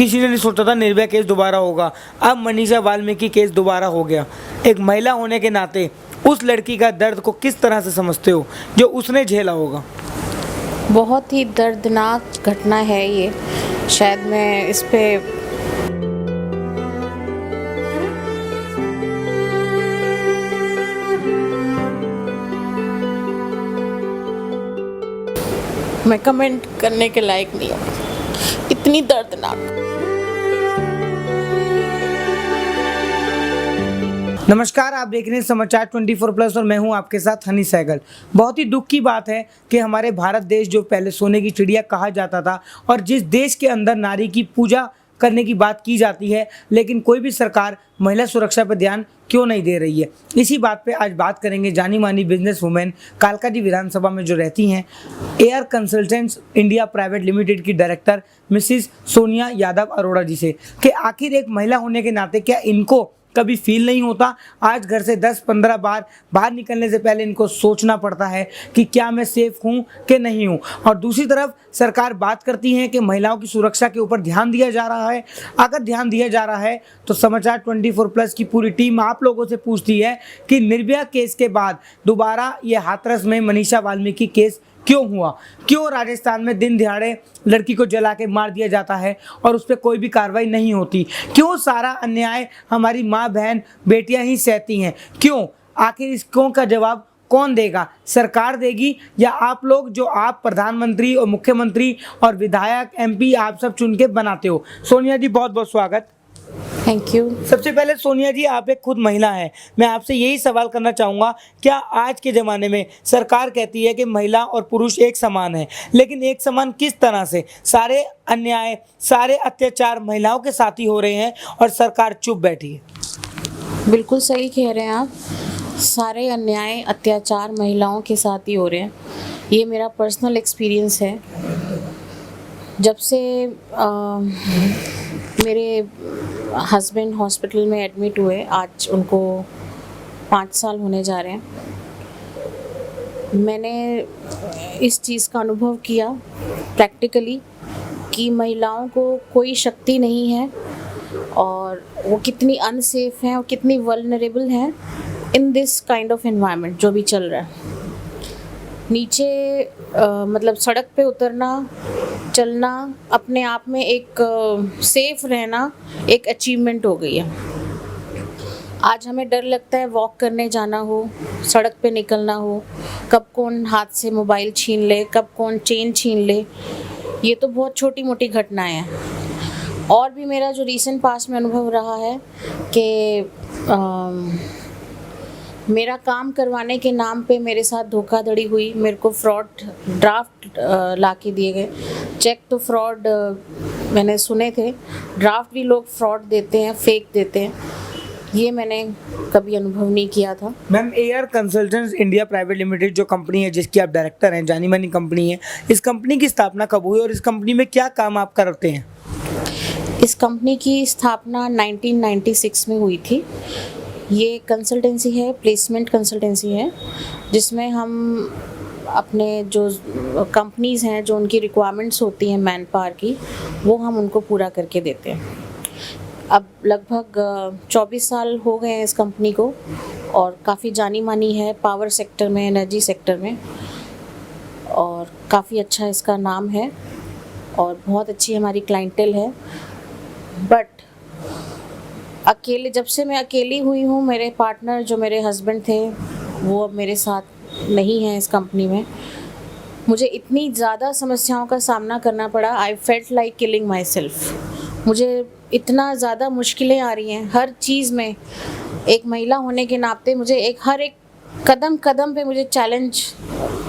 किसी ने नहीं सोचा था निर्भया केस दोबारा होगा। अब मनीषा वाल्मीकि केस दोबारा हो गया। एक महिला होने के नाते उस लड़की का दर्द को किस तरह से समझते हो जो उसने झेला होगा? बहुत ही दर्दनाक घटना है ये। शायद मैं इस पे मैं कमेंट करने के लायक नहीं हूँ, इतनी दर्दनाक। नमस्कार, आप देख रहे हैं समाचार 24+ और मैं हूं आपके साथ हनी सहगल। बहुत ही दुख की बात है कि हमारे भारत देश जो पहले सोने की चिड़िया कहा जाता था और जिस देश के अंदर नारी की पूजा करने की बात की जाती है, लेकिन कोई भी सरकार महिला सुरक्षा पर ध्यान क्यों नहीं दे रही है। इसी बात पे आज बात करेंगे जानी मानी बिजनेस वुमेन कालकाजी विधानसभा में जो रहती हैं, air consultants India private limited की डायरेक्टर मिसिस सोनिया यादव अरोड़ा जी से कि आखिर एक महिला होने के नाते क्या इनको कभी फील नहीं होता। आज घर से 10-15 बार बाहर निकलने से पहले इनको सोचना पड़ता है कि क्या मैं सेफ हूँ कि नहीं हूँ। और दूसरी तरफ सरकार बात करती है कि महिलाओं की सुरक्षा के ऊपर ध्यान दिया जा रहा है। अगर ध्यान दिया जा रहा है तो समाचार 24+ की पूरी टीम आप लोगों से पूछती है कि निर्भया केस के बाद दोबारा ये हाथरस में मनीषा वाल्मीकि केस क्यों हुआ? क्यों राजस्थान में दिन दिहाड़े लड़की को जला के मार दिया जाता है और उस पर कोई भी कार्रवाई नहीं होती? क्यों सारा अन्याय हमारी माँ बहन बेटियां ही सहती हैं? क्यों? आखिर इस क्यों का जवाब कौन देगा? सरकार देगी या आप लोग जो आप प्रधानमंत्री और मुख्यमंत्री और विधायक MP आप सब चुन के बनाते हो? सोनिया जी, बहुत बहुत स्वागत। Thank you. सबसे पहले सोनिया जी, आप एक खुद महिला हैं, मैं आपसे यही सवाल करना चाहूँगा, क्या आज के ज़माने में सरकार कहती है कि महिला और पुरुष एक समान है, लेकिन एक समान किस तरह से? सारे अन्याय, सारे अत्याचार महिलाओं के साथ ही हो रहे हैं और सरकार चुप बैठी है। बिल्कुल सही कह रहे हैं आप। सारे अन्याय अत्याचार महिलाओं के साथ ही हो रहे हैं। ये मेरा पर्सनल एक्सपीरियंस है। जब से मेरे हस्बैंड हॉस्पिटल में एडमिट हुए, आज उनको 5 साल होने जा रहे हैं, मैंने इस चीज़ का अनुभव किया प्रैक्टिकली कि महिलाओं को कोई शक्ति नहीं है और वो कितनी अनसेफ हैं और कितनी वल्नरेबल हैं in this kind of environment जो भी चल रहा है। नीचे मतलब सड़क पे उतरना, चलना, अपने आप में एक सेफ रहना एक अचीवमेंट हो गई है। आज हमें डर लगता है वॉक करने जाना हो, सड़क पे निकलना हो, कब कौन हाथ से मोबाइल छीन ले, कब कौन चेन छीन ले। ये तो बहुत छोटी मोटी घटनाएं हैं। और भी मेरा जो रीसेंट पास्ट में अनुभव रहा है कि मेरा काम करवाने के नाम पे मेरे साथ धोखाधड़ी हुई। मेरे को फ्रॉड ड्राफ्ट ला के दिए गए। चेक तो फ्रॉड मैंने सुने थे, ड्राफ्ट भी लोग फ्रॉड देते हैं, फेक देते हैं। ये मैंने कभी अनुभव नहीं किया था। Ma'am, air consultants India private limited जो कंपनी है जिसकी आप डायरेक्टर हैं, जानी मानी कंपनी है, इस कंपनी की स्थापना कब हुई और इस कंपनी में क्या काम आप करते हैं? इस कंपनी की स्थापना 1996 में हुई थी। ये कंसल्टेंसी है, प्लेसमेंट कंसल्टेंसी है, जिसमें हम अपने जो कंपनीज़ हैं जो उनकी रिक्वायरमेंट्स होती हैं मैन पावर की, वो हम उनको पूरा करके देते हैं। अब लगभग 24 साल हो गए हैं इस कंपनी को और काफ़ी जानी मानी है पावर सेक्टर में, एनर्जी सेक्टर में, और काफ़ी अच्छा इसका नाम है और बहुत अच्छी हमारी क्लाइंटेल है। बट अकेले, जब से मैं अकेली हुई हूँ, मेरे पार्टनर जो मेरे हस्बैंड थे वो अब मेरे साथ नहीं हैं इस कंपनी में। मुझे इतनी ज़्यादा समस्याओं का सामना करना पड़ा। I felt like killing my self. मुझे इतना ज़्यादा मुश्किलें आ रही हैं हर चीज़ में। एक महिला होने के नाते मुझे हर एक कदम कदम पे मुझे चैलेंज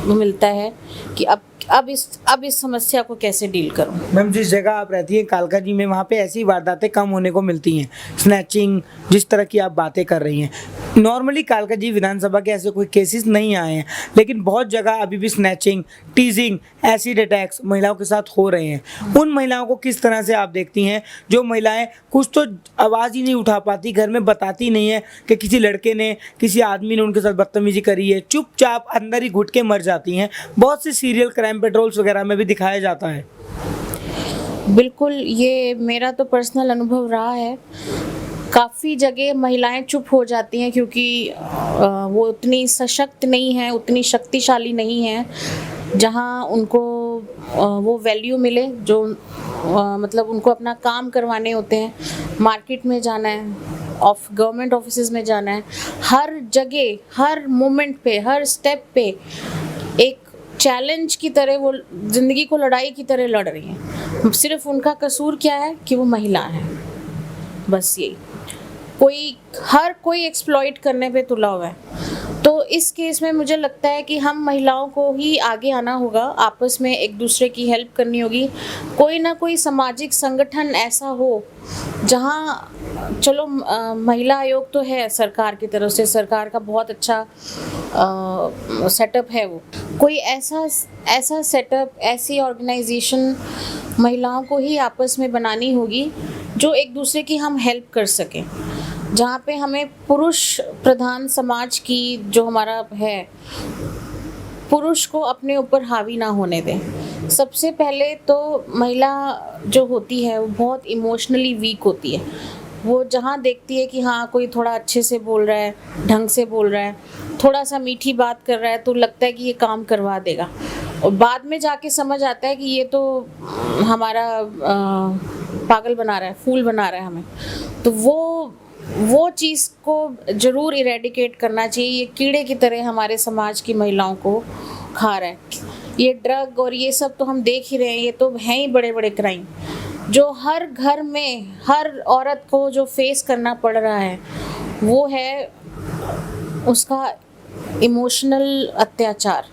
मिलता है कि अब इस समस्या को कैसे डील करूं। मैम, जिस जगह आप रहती हैं कालकाजी में, वहाँ पे ऐसी वारदातें कम होने को मिलती हैं, स्नैचिंग, जिस तरह की आप बातें कर रही हैं। नॉर्मली कालकाजी विधानसभा के ऐसे कोई केसेस नहीं आए हैं, लेकिन बहुत जगह अभी भी स्नैचिंग, टीजिंग, एसिड अटैक्स महिलाओं के साथ हो रहे हैं। उन महिलाओं को किस तरह से आप देखती हैं जो महिलाएं कुछ तो आवाज़ ही नहीं उठा पाती, घर में बताती नहीं है कि किसी लड़के ने, किसी आदमी ने उनके साथ बदतमीजी करी है, चुपचाप अंदर ही घुट के मर जाती हैं? बहुत से सीरियल क्राइम पेट्रोल्स वगैरह में भी दिखाया जाता है। बिल्कुल, ये मेरा तो पर्सनल अनुभव रहा है। काफ़ी जगह महिलाएं चुप हो जाती हैं क्योंकि वो उतनी सशक्त नहीं हैं, उतनी शक्तिशाली नहीं हैं, जहां उनको वो वैल्यू मिले जो मतलब उनको अपना काम करवाने होते हैं, मार्केट में जाना है, गवर्नमेंट ऑफिसेज में जाना है, हर जगह, हर मोमेंट पे, हर स्टेप पे एक चैलेंज की तरह वो ज़िंदगी को लड़ाई की तरह लड़ रही हैं। सिर्फ उनका कसूर क्या है कि वो महिला है, बस यही। हर कोई एक्सप्लॉइट करने पे तुला हुआ है। तो इस केस में मुझे लगता है कि हम महिलाओं को ही आगे आना होगा, आपस में एक दूसरे की हेल्प करनी होगी। कोई ना कोई सामाजिक संगठन ऐसा हो जहाँ, चलो महिला आयोग तो है सरकार की तरफ से, सरकार का बहुत अच्छा सेटअप है, वो कोई ऐसा सेटअप, ऐसी ऑर्गेनाइजेशन महिलाओं को ही आपस में बनानी होगी जो एक दूसरे की हम हेल्प कर सकें, जहाँ पे हमें पुरुष प्रधान समाज की जो हमारा है, पुरुष को अपने ऊपर हावी ना होने दें। सबसे पहले तो महिला जो होती है वो बहुत इमोशनली वीक होती है। वो जहाँ देखती है कि हाँ कोई थोड़ा अच्छे से बोल रहा है, ढंग से बोल रहा है, थोड़ा सा मीठी बात कर रहा है, तो लगता है कि ये काम करवा देगा, और बाद में जाके समझ आता है कि ये तो हमारा पागल बना रहा है, फूल बना रहा है हमें। तो वो चीज़ को ज़रूर इरेडिकेट करना चाहिए। ये कीड़े की तरह हमारे समाज की महिलाओं को खा रहा है। ये ड्रग और ये सब तो हम देख ही रहे हैं, ये तो हैं ही बड़े बड़े क्राइम जो हर घर में हर औरत को जो फेस करना पड़ रहा है, वो है उसका इमोशनल अत्याचार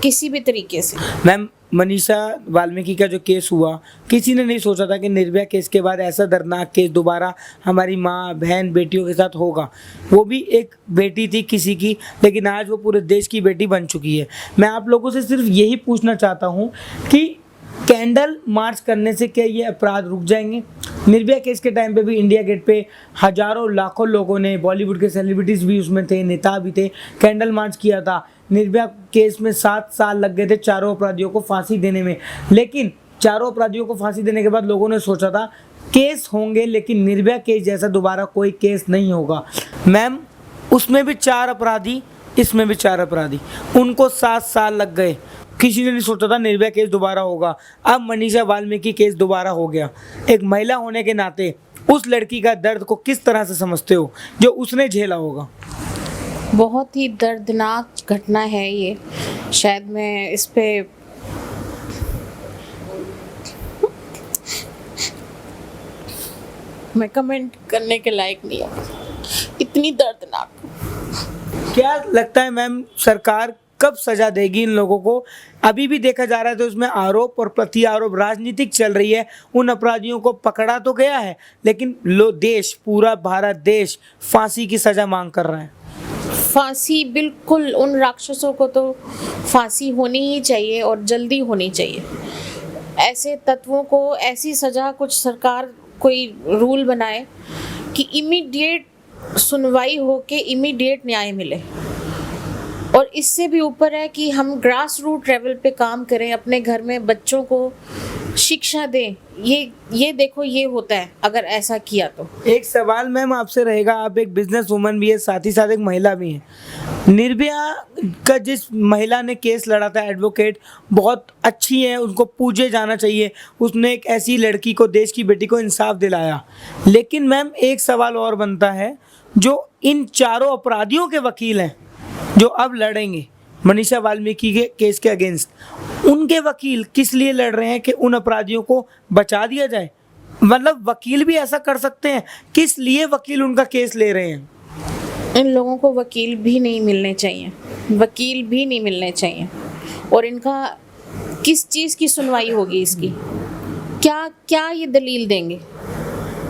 किसी भी तरीके से। मैम, मनीषा वाल्मीकि का जो केस हुआ, किसी ने नहीं सोचा था कि निर्भया केस के बाद ऐसा दर्दनाक केस दोबारा हमारी माँ, बहन, बेटियों के साथ होगा। वो भी एक बेटी थी किसी की, लेकिन आज वो पूरे देश की बेटी बन चुकी है। मैं आप लोगों से सिर्फ यही पूछना चाहता हूँ कि कैंडल मार्च करने से क्या ये अपराध रुक जाएंगे? निर्भया केस के टाइम पे भी इंडिया गेट पे हजारों लाखों लोगों ने, बॉलीवुड के सेलिब्रिटीज भी उसमें थे, नेता भी थे, कैंडल मार्च किया था। निर्भया केस में 7 साल लग गए थे चारों अपराधियों को फांसी देने में, लेकिन चारों अपराधियों को फांसी देने के बाद लोगों ने सोचा था केस होंगे, लेकिन निर्भया केस जैसा दोबारा कोई केस नहीं होगा। मैम, उसमें भी 4 अपराधी, इसमें भी 4 अपराधी, उनको 7 साल लग गए। किसी ने नहीं सोचा था निर्भया केस दोबारा होगा। अब मनीषा वाल्मीकि केस दोबारा हो गया। एक महिला होने के नाते उस लड़की का दर्द को किस तरह से समझते हो जो उसने झेला होगा? बहुत ही दर्दनाक घटना है ये। शायद मैं इस पे मैं कमेंट करने के लायक नहीं हूँ, इतनी दर्दनाक। क्या लगता है मैम, सरकार कब सजा देगी इन लोगों को? अभी भी देखा जा रहा है तो उसमें आरोप और प्रति आरोप राजनीतिक चल रही है। उन अपराधियों को पकड़ा तो गया है, लेकिन देश, पूरा भारत देश फांसी की सजा मांग कर रहा है। फांसी, बिल्कुल, उन राक्षसों को तो फांसी होनी ही चाहिए और जल्दी होनी चाहिए। ऐसे तत्वों को ऐसी सजा, कुछ सरकार कोई रूल बनाए कि इमीडिएट सुनवाई हो के इमीडिएट न्याय मिले। और इससे भी ऊपर है कि हम ग्रास रूट लेवल पे काम करें, अपने घर में बच्चों को शिक्षा दें। ये देखो ये होता है अगर ऐसा किया तो। एक सवाल मैम आपसे रहेगा, आप एक बिजनेस वुमन भी है, साथ ही साथ एक महिला भी है। निर्भया का जिस महिला ने केस लड़ा था, एडवोकेट बहुत अच्छी है, उनको पूजे जाना चाहिए। उसने एक ऐसी लड़की को, देश की बेटी को इंसाफ दिलाया। लेकिन मैम एक सवाल और बनता है, जो इन चारों अपराधियों के वकील हैं जो अब लड़ेंगे मनीषा वाल्मीकि के केस के अगेंस्ट, उनके वकील किस लिए लड़ रहे हैं कि उन अपराधियों को बचा दिया जाए? मतलब वकील भी ऐसा कर सकते हैं, किस लिए वकील उनका केस ले रहे हैं? इन लोगों को वकील भी नहीं मिलने चाहिए, वकील भी नहीं मिलने चाहिए। और इनका किस चीज़ की सुनवाई होगी इसकी? क्या ये दलील देंगे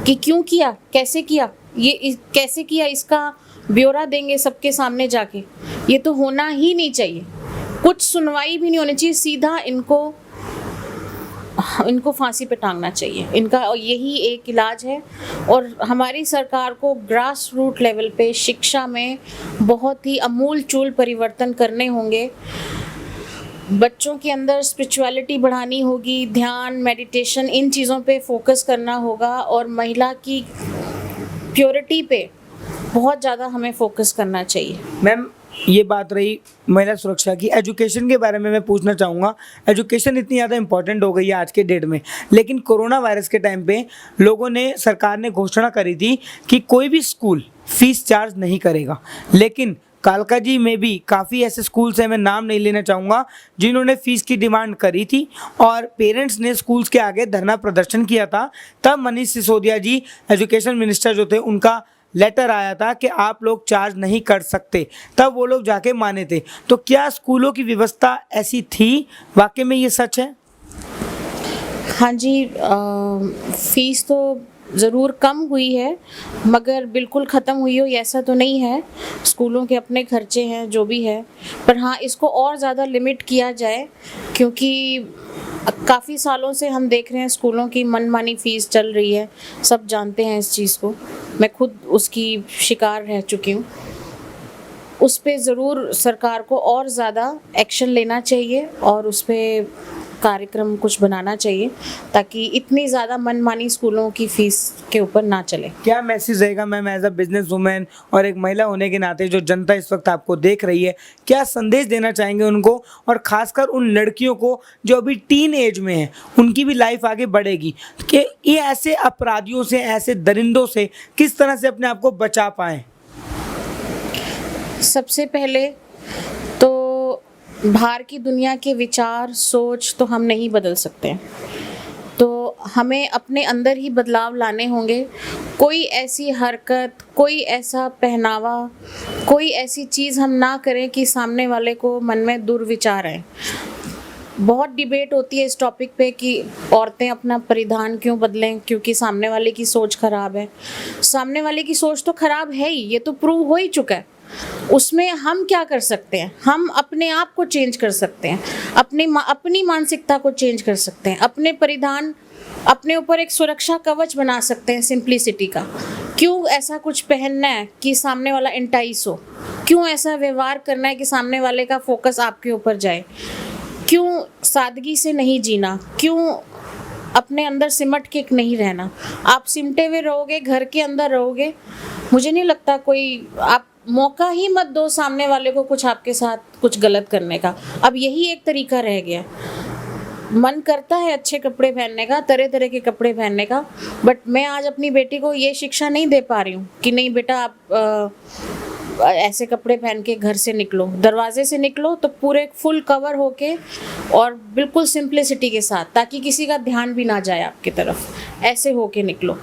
कि क्यों किया, कैसे किया, ये कैसे किया, इसका ब्यौरा देंगे सबके सामने जाके? ये तो होना ही नहीं चाहिए। कुछ सुनवाई भी नहीं होनी चाहिए, सीधा इनको फांसी पे टांगना चाहिए। इनका यही एक इलाज है। और हमारी सरकार को ग्रास रूट लेवल पे शिक्षा में बहुत ही अमूल चूल परिवर्तन करने होंगे। बच्चों के अंदर स्पिरिचुअलिटी बढ़ानी होगी, ध्यान, मेडिटेशन, इन चीज़ों पे फोकस करना होगा और महिला की प्योरिटी पे बहुत ज़्यादा हमें फोकस करना चाहिए। मैम, ये बात रही महिला सुरक्षा की। एजुकेशन के बारे में मैं पूछना चाहूँगा। एजुकेशन इतनी ज़्यादा इंपॉर्टेंट हो गई है आज के डेट में, लेकिन कोरोना वायरस के टाइम पे लोगों ने, सरकार ने घोषणा करी थी कि कोई भी स्कूल फीस चार्ज नहीं करेगा, लेकिन कालका जी में भी काफ़ी ऐसे स्कूल्स हैं, मैं नाम नहीं लेना चाहूँगा, जिन्होंने फ़ीस की डिमांड करी थी और पेरेंट्स ने स्कूल्स के आगे धरना प्रदर्शन किया था। तब मनीष सिसोदिया जी, एजुकेशन मिनिस्टर जो थे, उनका लेटर आया था कि आप लोग चार्ज नहीं कर सकते, तब वो लोग जाके माने थे। तो क्या स्कूलों की व्यवस्था ऐसी थी? वाकई में ये सच है? हाँ जी, फीस तो ज़रूर कम हुई है, मगर बिल्कुल ख़त्म हुई हो ऐसा तो नहीं है। स्कूलों के अपने खर्चे हैं जो भी है, पर हाँ, इसको और ज़्यादा लिमिट किया जाए, क्योंकि काफ़ी सालों से हम देख रहे हैं स्कूलों की मनमानी फ़ीस चल रही है। सब जानते हैं इस चीज़ को, मैं खुद उसकी शिकार रह चुकी हूँ। उस पे ज़रूर सरकार को और ज़्यादा एक्शन लेना चाहिए और उस पे कार्यक्रम कुछ बनाना चाहिए, ताकि इतनी ज़्यादा मनमानी स्कूलों की फ़ीस के ऊपर ना चले। क्या मैसेज रहेगा ma'am, as a business women और एक महिला होने के नाते, जो जनता इस वक्त आपको देख रही है, क्या संदेश देना चाहेंगे उनको, और खासकर उन लड़कियों को जो अभी टीन एज में हैं, उनकी भी लाइफ आगे बढ़ेगी, कि ये ऐसे अपराधियों से, ऐसे दरिंदों से किस तरह से अपने आप को बचा पाएँ? सबसे पहले तो बाहर की दुनिया के विचार, सोच तो हम नहीं बदल सकते, तो हमें अपने अंदर ही बदलाव लाने होंगे। कोई ऐसी हरकत, कोई ऐसा पहनावा, कोई ऐसी चीज़ हम ना करें कि सामने वाले को मन में दुर्विचार आए। बहुत डिबेट होती है इस टॉपिक पे कि औरतें अपना परिधान क्यों बदलें, क्योंकि सामने वाले की सोच खराब है। सामने वाले की सोच तो खराब है ही, ये तो प्रूव हो ही चुका है। उसमें हम क्या कर सकते हैं? हम अपने आप को चेंज कर सकते हैं, अपनी मानसिकता को चेंज कर सकते हैं, अपने परिधान, अपने ऊपर एक सुरक्षा कवच बना सकते हैं सिंप्लिसिटी का। क्यों ऐसा कुछ पहनना है कि सामने वाला एंटाइस हो? क्यों ऐसा व्यवहार करना है कि सामने वाले का फोकस आपके ऊपर जाए? क्यों सादगी से नहीं जीना? क्यों अपने अंदर सिमट के नहीं रहना? आप सिमटे हुए रहोगे, घर के अंदर रहोगे, मुझे नहीं लगता कोई, आप मौका ही मत दो सामने वाले को कुछ आपके साथ कुछ गलत करने का। अब यही एक तरीका रह गया। मन करता है अच्छे कपड़े पहनने का, तरह तरह के कपड़े पहनने का, बट मैं आज अपनी बेटी को ये शिक्षा नहीं दे पा रही हूँ कि नहीं बेटा, आप ऐसे कपड़े पहन के घर से निकलो, दरवाजे से निकलो तो पूरे फुल कवर होके और बिल्कुल सिंप्लिसिटी के साथ, ताकि किसी का ध्यान भी ना जाए आपकी तरफ, ऐसे होके निकलो।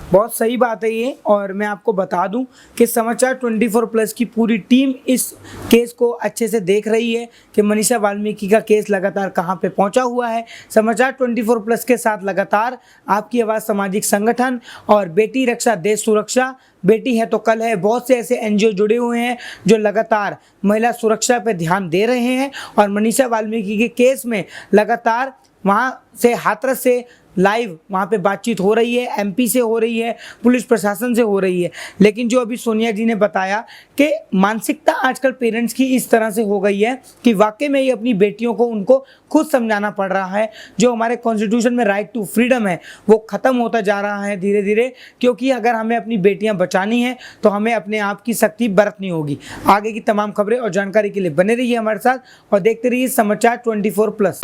बहुत सही बात है ये। और मैं आपको बता दूं कि समाचार 24+ की पूरी टीम इस केस को अच्छे से देख रही है कि मनीषा वाल्मीकि का केस लगातार कहां पे पहुंचा हुआ है। समाचार 24+ के साथ लगातार आपकी आवाज़ सामाजिक संगठन और बेटी रक्षा देश सुरक्षा, बेटी है तो कल है, बहुत से ऐसे NGO जुड़े हुए हैं जो लगातार महिला सुरक्षा पर ध्यान दे रहे हैं। और मनीषा वाल्मीकि के केस में लगातार वहाँ से हाथरस से लाइव वहाँ पे बातचीत हो रही है, MP से हो रही है, पुलिस प्रशासन से हो रही है। लेकिन जो अभी सोनिया जी ने बताया कि मानसिकता आजकल पेरेंट्स की इस तरह से हो गई है कि वाकई में ये अपनी बेटियों को उनको खुद समझाना पड़ रहा है। जो हमारे कॉन्स्टिट्यूशन में राइट टू फ्रीडम है वो ख़त्म होता जा रहा है धीरे धीरे, क्योंकि अगर हमें अपनी बेटियाँ बचानी है तो हमें अपने आप की सख्ती बरतनी होगी। आगे की तमाम खबरें और जानकारी के लिए बने रहिए हमारे साथ और देखते रहिए समाचार 24+।